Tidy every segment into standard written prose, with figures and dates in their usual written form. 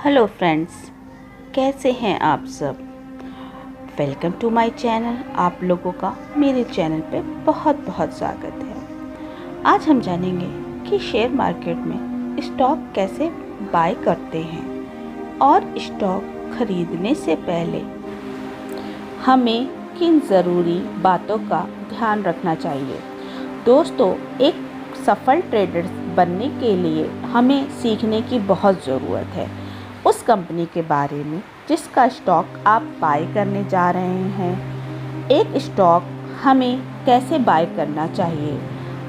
Hello friends, कैसे हैं आप सब। Welcome to my channel. आप लोगों का मेरे चैनल पे बहुत बहुत स्वागत है। आज हम जानेंगे कि शेयर मार्केट में स्टॉक कैसे बाय करते हैं और स्टॉक खरीदने से पहले हमें किन ज़रूरी बातों का ध्यान रखना चाहिए। दोस्तों, एक सफल ट्रेडर बनने के लिए हमें सीखने की बहुत ज़रूरत है उस कंपनी के बारे में जिसका स्टॉक आप बाय करने जा रहे हैं। एक स्टॉक हमें कैसे बाय करना चाहिए,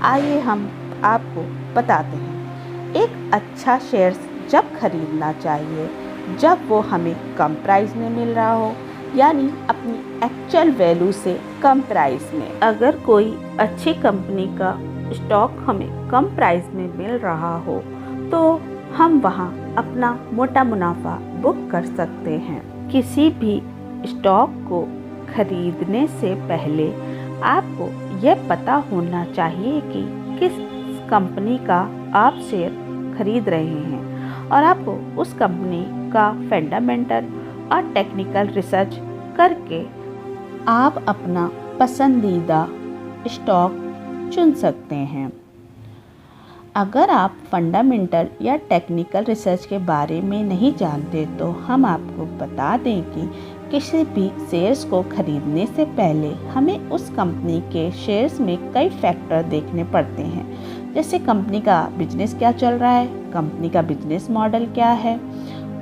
आइए हम आपको बताते हैं। एक अच्छा शेयर्स जब खरीदना चाहिए जब वो हमें कम प्राइस में मिल रहा हो, यानी अपनी एक्चुअल वैल्यू से कम प्राइस में। अगर कोई अच्छी कंपनी का स्टॉक हमें कम प्राइस में मिल रहा हो तो हम वहां अपना मोटा मुनाफा बुक कर सकते हैं। किसी भी स्टॉक को खरीदने से पहले आपको यह पता होना चाहिए कि किस कंपनी का आप शेयर खरीद रहे हैं और आपको उस कंपनी का फंडामेंटल और टेक्निकल रिसर्च करके आप अपना पसंदीदा स्टॉक चुन सकते हैं। अगर आप फंडामेंटल या टेक्निकल रिसर्च के बारे में नहीं जानते तो हम आपको बता दें कि किसी भी शेयर्स को खरीदने से पहले हमें उस कंपनी के शेयर्स में कई फैक्टर देखने पड़ते हैं, जैसे कंपनी का बिजनेस क्या चल रहा है, कंपनी का बिजनेस मॉडल क्या है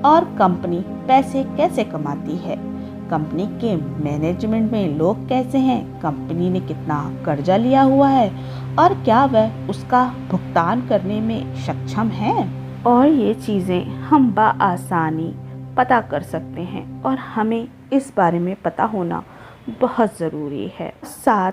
और कंपनी पैसे कैसे कमाती है, कंपनी के मैनेजमेंट में लोग कैसे हैं, कंपनी ने कितना कर्जा लिया हुआ है और क्या वह उसका भुगतान करने में सक्षम है। और ये चीज़ें हम बआसानी पता कर सकते हैं और हमें इस बारे में पता होना बहुत ज़रूरी है। साथ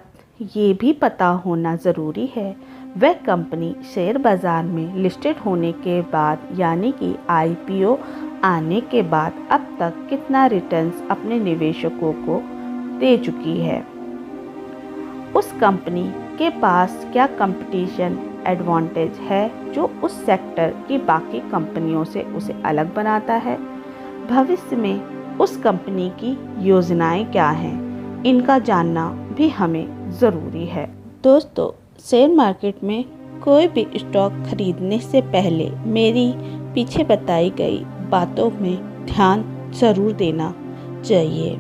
ये भी पता होना ज़रूरी है वह कंपनी शेयर बाज़ार में लिस्टेड होने के बाद यानी कि IPO आने के बाद अब तक कितना रिटर्न्स अपने निवेशकों को दे चुकी है, उस कंपनी के पास क्या कंपटीशन एडवांटेज है जो उस सेक्टर की बाकी कंपनियों से उसे अलग बनाता है, भविष्य में उस कंपनी की योजनाएं क्या हैं, इनका जानना भी हमें ज़रूरी है। दोस्तों, शेयर मार्केट में कोई भी स्टॉक खरीदने से पहले मेरी पीछे बताई गई बातों में ध्यान ज़रूर देना चाहिए।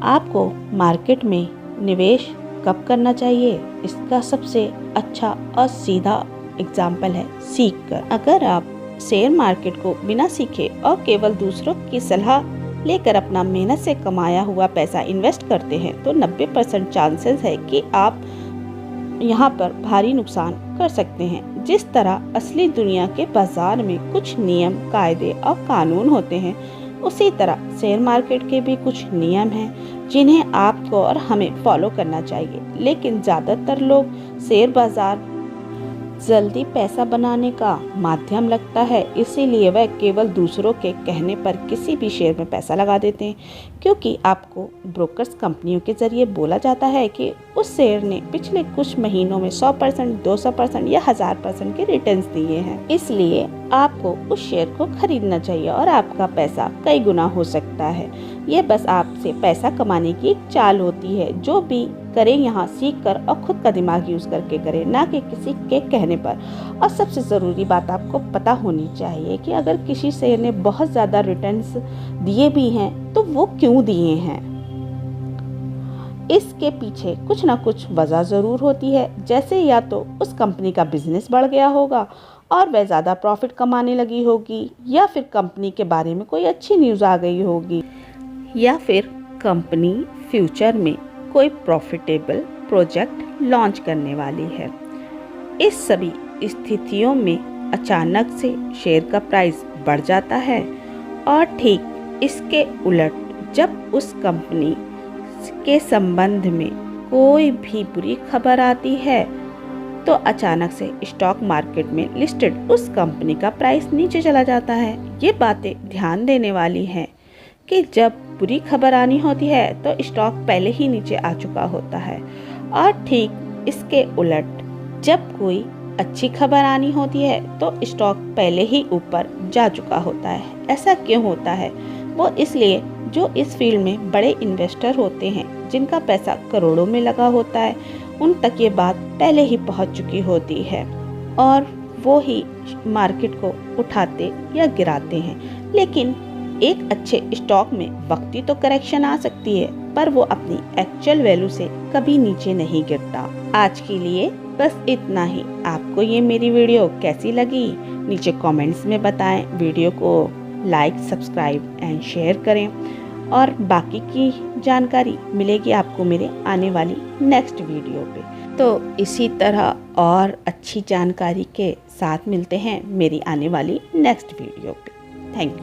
आपको मार्केट में निवेश कब करना चाहिए, इसका सबसे अच्छा और सीधा एग्जाम्पल है सीख कर। अगर आप शेयर मार्केट को बिना सीखे और केवल दूसरों की सलाह लेकर अपना मेहनत से कमाया हुआ पैसा इन्वेस्ट करते हैं तो 90% चांसेस है कि आप यहाँ पर भारी नुकसान कर सकते हैं। जिस तरह असली दुनिया के बाजार में कुछ नियम, कायदे और कानून होते हैं, उसी तरह शेयर मार्केट के भी कुछ नियम हैं जिन्हें आपको और हमें फॉलो करना चाहिए। लेकिन ज़्यादातर लोग शेयर बाजार जल्दी पैसा बनाने का माध्यम लगता है, इसीलिए वह केवल दूसरों के कहने पर किसी भी शेयर में पैसा लगा देते हैं, क्योंकि आपको ब्रोकर्स कंपनियों के ज़रिए बोला जाता है कि उस शेयर ने पिछले कुछ महीनों में 100%, 200% या 1000% के रिटर्न्स दिए हैं। इसलिए आपको उस शेयर को खरीदना चाहिए और आपका पैसा कई गुना हो सकता है। ये बस आपसे पैसा कमाने की एक चाल होती है। जो भी करें यहाँ सीख कर और खुद का दिमाग यूज़ करके करें, ना कि किसी के कहने पर। और सबसे ज़रूरी बात आपको पता होनी चाहिए कि अगर किसी शेयर ने बहुत ज़्यादा रिटर्न्स दिए भी हैं तो वो क्यों दिए हैं, इसके पीछे कुछ ना कुछ वजह ज़रूर होती है। जैसे या तो उस कंपनी का बिजनेस बढ़ गया होगा और वह ज़्यादा प्रॉफिट कमाने लगी होगी, या फिर कंपनी के बारे में कोई अच्छी न्यूज़ आ गई होगी, या फिर कंपनी फ्यूचर में कोई प्रॉफिटेबल प्रोजेक्ट लॉन्च करने वाली है। इस सभी स्थितियों में अचानक से शेयर का प्राइस बढ़ जाता है और ठीक इसके उलट जब उस कंपनी के संबंध में कोई भी बुरी खबर आती है तो अचानक से स्टॉक मार्केट में लिस्टेड उस कंपनी का प्राइस नीचे चला जाता है। ये बातें ध्यान देने वाली हैं कि जब बुरी खबर आनी होती है तो स्टॉक पहले ही नीचे आ चुका होता है, और ठीक इसके उलट जब कोई अच्छी खबर आनी होती है तो स्टॉक पहले ही ऊपर जा चुका होता है। ऐसा क्यों होता है? वो इसलिए जो इस फील्ड में बड़े इन्वेस्टर होते हैं, जिनका पैसा करोड़ों में लगा होता है, उन तक ये बात पहले ही पहुंच चुकी होती है और वो ही मार्केट को उठाते या गिराते हैं। लेकिन एक अच्छे स्टॉक में वक्ती तो करेक्शन आ सकती है, पर वो अपनी एक्चुअल वैल्यू से कभी नीचे नहीं गिरता। आज के लिए बस इतना ही। आपको ये मेरी वीडियो कैसी लगी नीचे कमेंट्स में बताएं। वीडियो को लाइक, सब्सक्राइब एंड शेयर करें और बाकी की जानकारी मिलेगी आपको मेरे आने वाली नेक्स्ट वीडियो पे। तो इसी तरह और अच्छी जानकारी के साथ मिलते हैं मेरी आने वाली नेक्स्ट वीडियो पे। Thank you.